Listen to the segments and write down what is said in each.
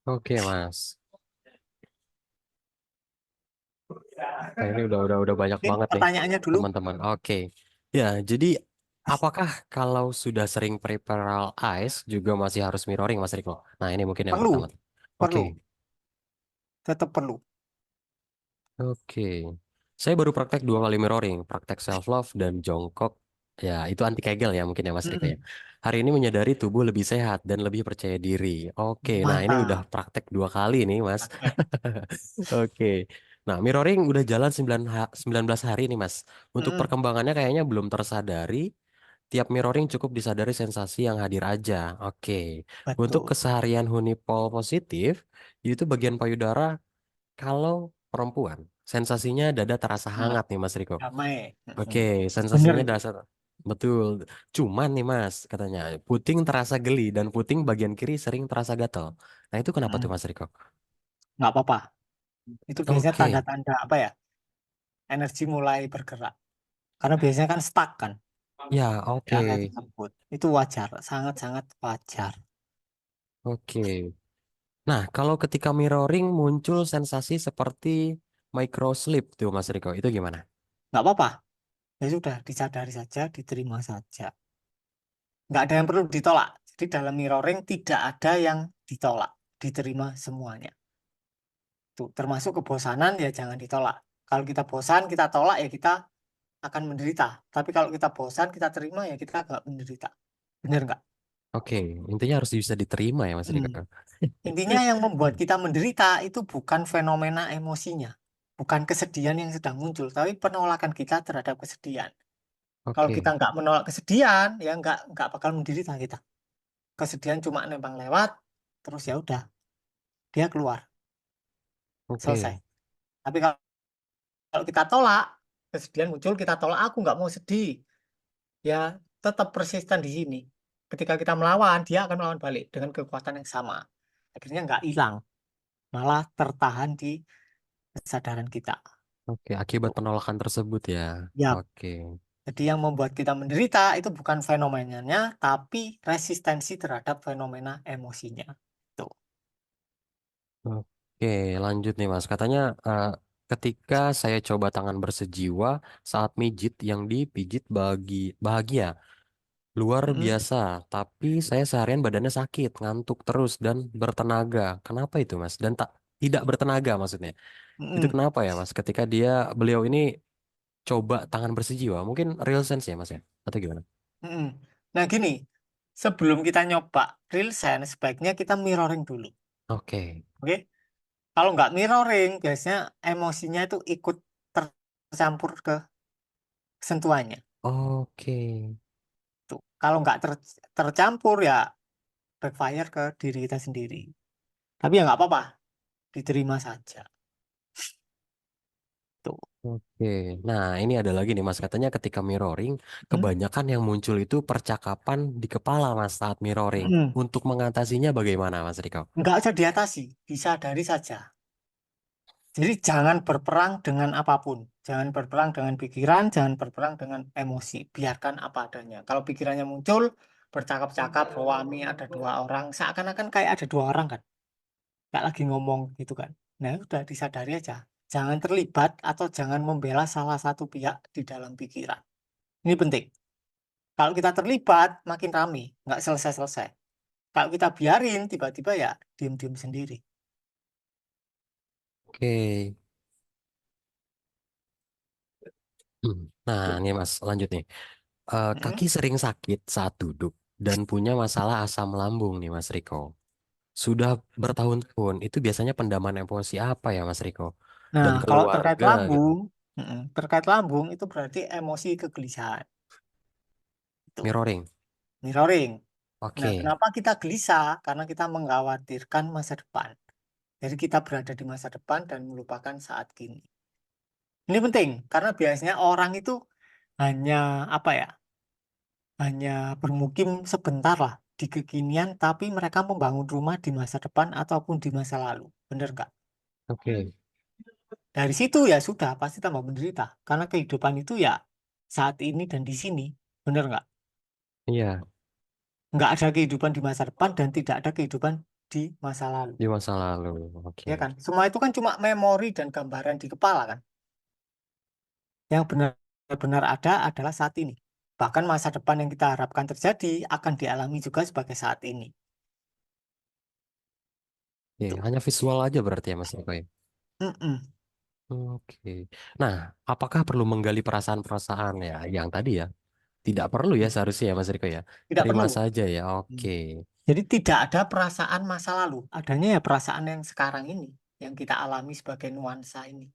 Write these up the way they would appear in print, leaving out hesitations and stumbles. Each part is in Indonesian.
Oke, Mas. Nah, ini udah banyak Mungkin banget nih, pertanyaannya dulu. teman-teman. Oke. Ya, jadi apakah kalau sudah sering peripheral eyes juga masih harus mirroring, Mas Riko? Nah, ini mungkin yang Perlu, pertama. Oke. perlu, tetap perlu. Oke. Saya baru praktek 2 kali mirroring, praktek self love dan jongkok. Ya, itu anti Kegel ya mungkin ya Mas Riko ya. Mm-mm. Hari ini menyadari tubuh lebih sehat dan lebih percaya diri. Oke, nah ini udah Mantap. praktek 2 kali nih Mas. Oke. Nah, mirroring udah jalan 19 hari nih Mas. Untuk Mm-mm. perkembangannya kayaknya belum tersadari. Tiap mirroring cukup disadari sensasi yang hadir aja. Oke. Untuk Betul. keseharian hunipol positif, itu bagian payudara kalau perempuan, sensasinya dada terasa Hangat, hangat nih Mas Riko. damai. Oke, Mm-mm. sensasinya Bener. terasa betul. Cuman nih Mas, katanya puting terasa geli dan puting bagian kiri sering terasa gatal. Nah, itu kenapa tuh Mm. Mas Riko? Nggak apa-apa. Itu biasanya Oke. tanda-tanda apa ya? Energi mulai bergerak. Karena biasanya kan stuck kan Ya, di oke. area tersebut. Itu wajar, sangat-sangat wajar. Oke. Nah, kalau ketika mirroring muncul sensasi seperti micro sleep tuh Mas Riko, itu gimana? Nggak apa-apa. Ya sudah, disadari saja, diterima saja. Nggak ada yang perlu ditolak. Jadi dalam mirroring tidak ada yang ditolak. Diterima semuanya. Tuh, termasuk kebosanan ya jangan ditolak. Kalau kita bosan, kita tolak ya kita akan menderita. Tapi kalau kita bosan, kita terima ya kita nggak menderita. Bener nggak? Oke, intinya harus bisa diterima ya Mas Hmm. Riko. Intinya yang membuat kita menderita itu bukan fenomena emosinya. Bukan kesedihan yang sedang muncul, tapi penolakan kita terhadap kesedihan. Kalau kita Oke, nggak menolak kesedihan, ya nggak bakal menderita kita. Kesedihan cuma nempel lewat, terus ya udah, dia keluar, selesai. oke, Tapi kalau kita tolak, kesedihan muncul, kita tolak, aku nggak mau sedih. Ya tetap persisten di sini. Ketika kita melawan, dia akan melawan balik dengan kekuatan yang sama. Akhirnya nggak hilang, malah tertahan di kesadaran kita. oke. Akibat penolakan tersebut ya. Ya, Oke. jadi yang membuat kita menderita itu bukan fenomenanya, tapi resistensi terhadap fenomena emosinya. Tuh. Oke, lanjut nih Mas. Katanya ketika saya coba tangan bersejiwa saat mijit yang dipijit bahagia, luar Mm-mm, biasa. Tapi saya seharian badannya sakit, ngantuk terus dan bertenaga. Kenapa itu Mas? Dan tak tidak bertenaga maksudnya. Itu mm-mm, kenapa ya Mas? Ketika beliau ini coba tangan bersejiwa, mungkin real sense ya Mas ya? Atau gimana? mm-mm. Nah gini, sebelum kita nyoba real sense, sebaiknya kita mirroring dulu. Oke, Oke? Kalau nggak mirroring, biasanya emosinya itu ikut tercampur ke sentuhannya. oke, Tuh. Kalau nggak tercampur ya backfire ke diri kita sendiri. Tapi ya nggak apa-apa, diterima saja. Tuh. oke. Nah, ini ada lagi nih Mas. Katanya ketika mirroring, Hmm? kebanyakan yang muncul itu percakapan di kepala Mas saat mirroring. Mm. Untuk mengatasinya bagaimana Mas Riko? Nggak usah diatasi, disadari saja. Jadi jangan berperang dengan apapun. Jangan berperang dengan pikiran, jangan berperang dengan emosi. Biarkan apa adanya. Kalau pikirannya muncul, bercakap-cakap, Wami ada 2 orang, seakan-akan kayak ada 2 orang kan. Kayak lagi ngomong gitu kan. Nah, udah disadari aja. Jangan terlibat atau jangan membela salah satu pihak di dalam pikiran. Ini penting. Kalau kita terlibat, makin rame. Nggak selesai-selesai. Kalau kita biarin, tiba-tiba ya diem-diem sendiri. Oke. Hmm. Nah, Tuh. ini Mas, lanjut nih. Kaki Mm. sering sakit saat duduk dan punya masalah asam lambung nih Mas Riko. Sudah bertahun-tahun, itu biasanya pendaman emosi apa ya Mas Riko? Nah, Dan kalau terkait keluarga gitu. lambung, terkait lambung itu berarti emosi kegelisahan. Itu Mirroring. mirroring. Nah, Oke. kenapa kita gelisah? Karena kita mengkhawatirkan masa depan. Jadi kita berada di masa depan dan melupakan saat kini. Ini penting karena biasanya orang itu hanya apa ya? Hanya bermukim sebentar lah di kekinian, tapi mereka membangun rumah di masa depan ataupun di masa lalu. Bener nggak? Oke. Dari situ ya sudah pasti tambah menderita. Karena kehidupan itu ya saat ini dan di sini. Bener nggak? Iya. Nggak ada kehidupan di masa depan dan tidak ada kehidupan di masa lalu. Di masa lalu. Oke. Ya kan? Semua itu kan cuma memori dan gambaran di kepala kan. Yang benar-benar ada adalah saat ini. Bahkan masa depan yang kita harapkan terjadi akan dialami juga sebagai saat ini. Oke, Tuh. hanya visual aja berarti ya Mas Riko ya? Mm-mm. Oke. Nah, apakah perlu menggali perasaan-perasaan ya yang tadi ya? Tidak perlu ya seharusnya ya Mas Riko ya. Tidak Terima perlu. saja ya. Hmm. Oke. Jadi tidak ada perasaan masa lalu. Adanya ya perasaan yang sekarang ini. Yang kita alami sebagai nuansa ini.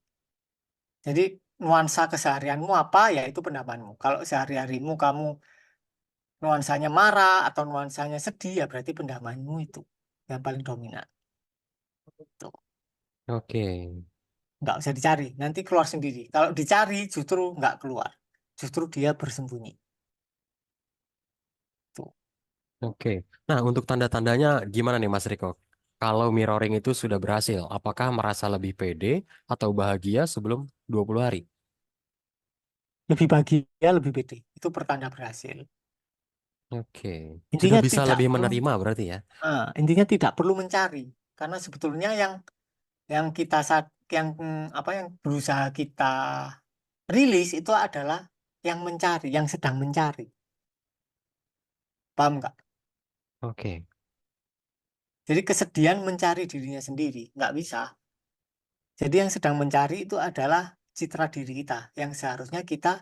Jadi nuansa keseharianmu apa, ya itu pendapatmu. Kalau sehari-harimu kamu nuansanya marah atau nuansanya sedih, ya berarti pendapatmu itu yang paling dominan. Tuh. Oke. Nggak usah dicari, nanti keluar sendiri. Kalau dicari justru nggak keluar. Justru dia bersembunyi. Tuh. Oke. Nah, untuk tanda-tandanya gimana nih Mas Riko? Kalau mirroring itu sudah berhasil, apakah merasa lebih pede atau bahagia sebelum 20 hari? Lebih bahagia, lebih pede. Itu pertanda berhasil. Oke. Sudah Intinya bisa tidak lebih perlu, menerima berarti ya? intinya tidak perlu mencari. Karena sebetulnya yang kita saat yang apa yang berusaha kita rilis itu adalah yang mencari, yang sedang mencari. Paham nggak? Oke. Jadi kesedihan mencari dirinya sendiri, nggak bisa. Jadi yang sedang mencari itu adalah citra diri kita, yang seharusnya kita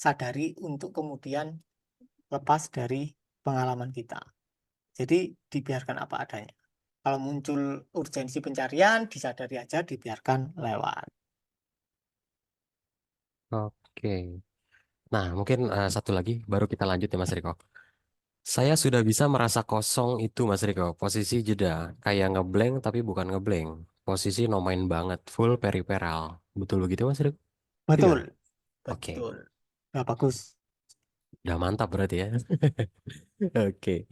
sadari untuk kemudian lepas dari pengalaman kita. Jadi dibiarkan apa adanya. Kalau muncul urgensi pencarian, disadari aja, dibiarkan lewat. Oke. Nah, mungkin satu lagi baru kita lanjut ya Mas Riko. Saya sudah bisa merasa kosong itu Mas Riko. Posisi jeda. Kayak ngeblank tapi bukan ngeblank. Posisi no main banget. Full periperal. Betul begitu Mas Riko? Betul, Gimana? Oke. betul. Nah, bagus. Udah mantap berarti ya. Oke.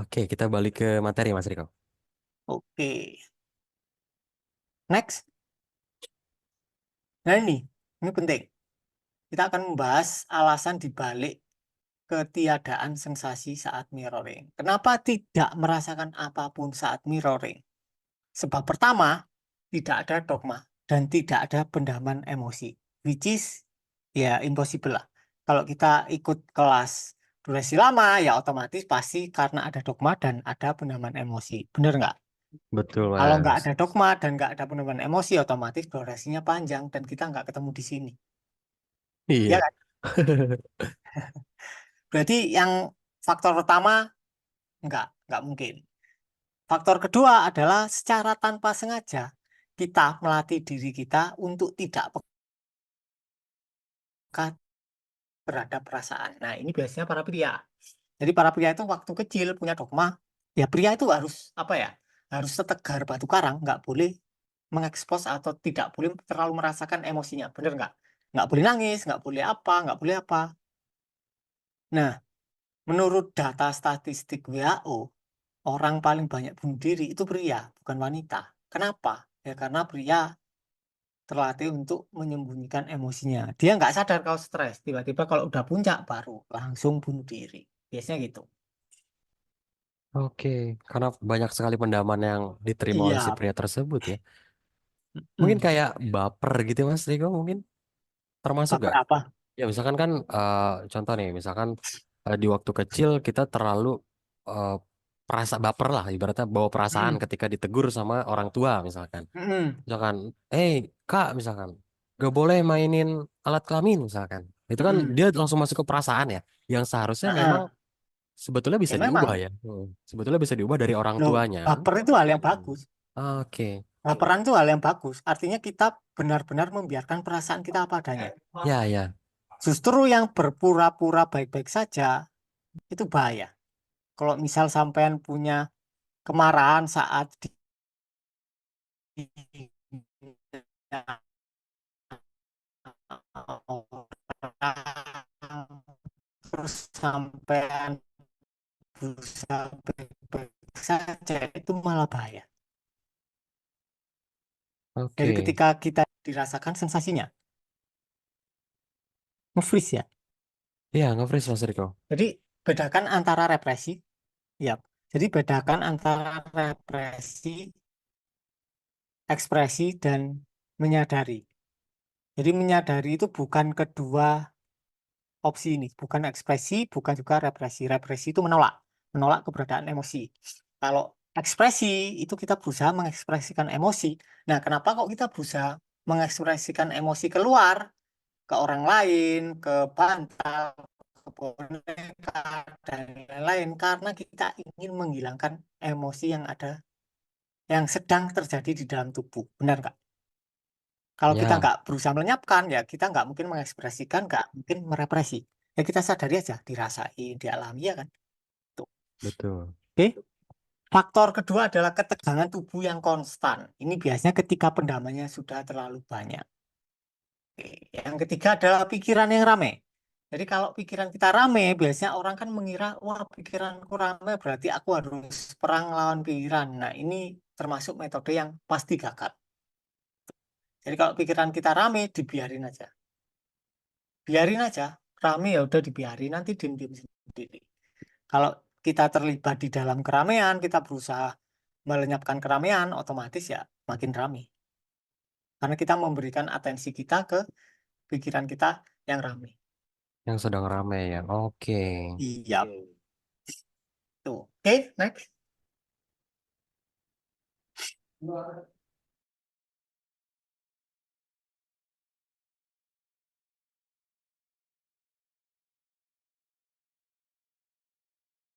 Oke, kita balik ke materi Mas Riko. Oke. Next. Nah ini penting. Kita akan membahas alasan dibalik ketiadaan sensasi saat mirroring. Kenapa tidak merasakan apapun saat mirroring? Sebab pertama, tidak ada dogma dan tidak ada pendalaman emosi. Which is, ya impossible lah. Kalau kita ikut kelas durasi lama, ya otomatis pasti karena ada dogma dan ada pendalaman emosi. Bener nggak? Betul Kalau nggak Mas. ada dogma dan nggak ada pendalaman emosi, otomatis durasinya panjang dan kita nggak ketemu di sini. Ya Iya. kan? Berarti yang faktor pertama nggak mungkin. Faktor kedua adalah secara tanpa sengaja kita melatih diri kita untuk tidak peka terhadap perasaan. Nah, ini biasanya para pria. Jadi para pria itu waktu kecil punya dogma, ya pria itu harus apa ya? Harus setegar batu karang, nggak boleh mengekspos atau tidak boleh terlalu merasakan emosinya. Bener nggak? Nggak boleh nangis, nggak boleh apa, nggak boleh apa. Nah, menurut data statistik WHO, orang paling banyak bunuh diri itu pria, bukan wanita. Kenapa? Ya karena pria terlatih untuk menyembunyikan emosinya. Dia nggak sadar kalau stres. Tiba-tiba kalau udah puncak baru langsung bunuh diri. Biasanya gitu. Oke, karena banyak sekali pendaman yang diterima oleh si Iya. pria tersebut ya. Mungkin Hmm. kayak baper gitu Mas Riko mungkin termasuk Baper gak? apa? Ya misalkan kan contoh nih, misalkan di waktu kecil kita terlalu eh, perasa baper lah, ibaratnya bawa perasaan Hmm. ketika ditegur sama orang tua misalkan. Hmm. Misalkan, kak misalkan, gak boleh mainin alat kelamin misalkan. Itu kan Hmm. dia langsung masuk ke perasaan ya, yang seharusnya memang Nah, sebetulnya bisa ya diubah memang. ya. Sebetulnya bisa diubah dari orang Loh, tuanya. baper itu hal yang Hmm. bagus. Oke, Baperan itu hal yang bagus. Artinya kita benar-benar membiarkan perasaan kita apa adanya. ya ya, Justru yang berpura-pura baik-baik saja itu bahaya. Kalau misal sampean punya kemarahan saat terus sampean berusaha baik-baik saja itu malah bahaya. Jadi oke, ketika kita dirasakan sensasinya, nge-freeze ya. ya nge-freeze Mas Riko. Jadi bedakan antara represi, ya. Jadi bedakan antara represi, ekspresi, dan menyadari. Jadi menyadari itu bukan kedua opsi ini, bukan ekspresi, bukan juga represi. Represi itu menolak, menolak keberadaan emosi. Kalau ekspresi itu kita berusaha mengekspresikan emosi. Nah, kenapa kok kita berusaha mengekspresikan emosi keluar ke orang lain, ke bantal, ke boneka, dan lain-lain? Karena kita ingin menghilangkan emosi yang ada, yang sedang terjadi di dalam tubuh. Benar nggak? Kalau kita Ya, nggak berusaha melenyapkan, ya kita nggak mungkin mengekspresikan, nggak mungkin merepresi. Ya kita sadari aja, dirasain, dialami ya kan. Tuh. betul. Oke. Faktor kedua adalah ketegangan tubuh yang konstan. Ini biasanya ketika pendamannya sudah terlalu banyak. Oke. Yang ketiga adalah pikiran yang ramai. Jadi kalau pikiran kita ramai, biasanya orang kan mengira, wah pikiranku ramai berarti aku harus perang lawan pikiran. Nah ini termasuk metode yang pasti gagal. Jadi kalau pikiran kita ramai, dibiarin aja. Biarin aja, rame ya udah dibiarin, nanti diem-diem sendiri. Kalau kita terlibat di dalam keramaian, kita berusaha melenyapkan keramaian, otomatis ya makin rame. Karena kita memberikan atensi kita ke pikiran kita yang rame. Yang sedang ramai ya. Oke. Iya, tuh. Oke, next.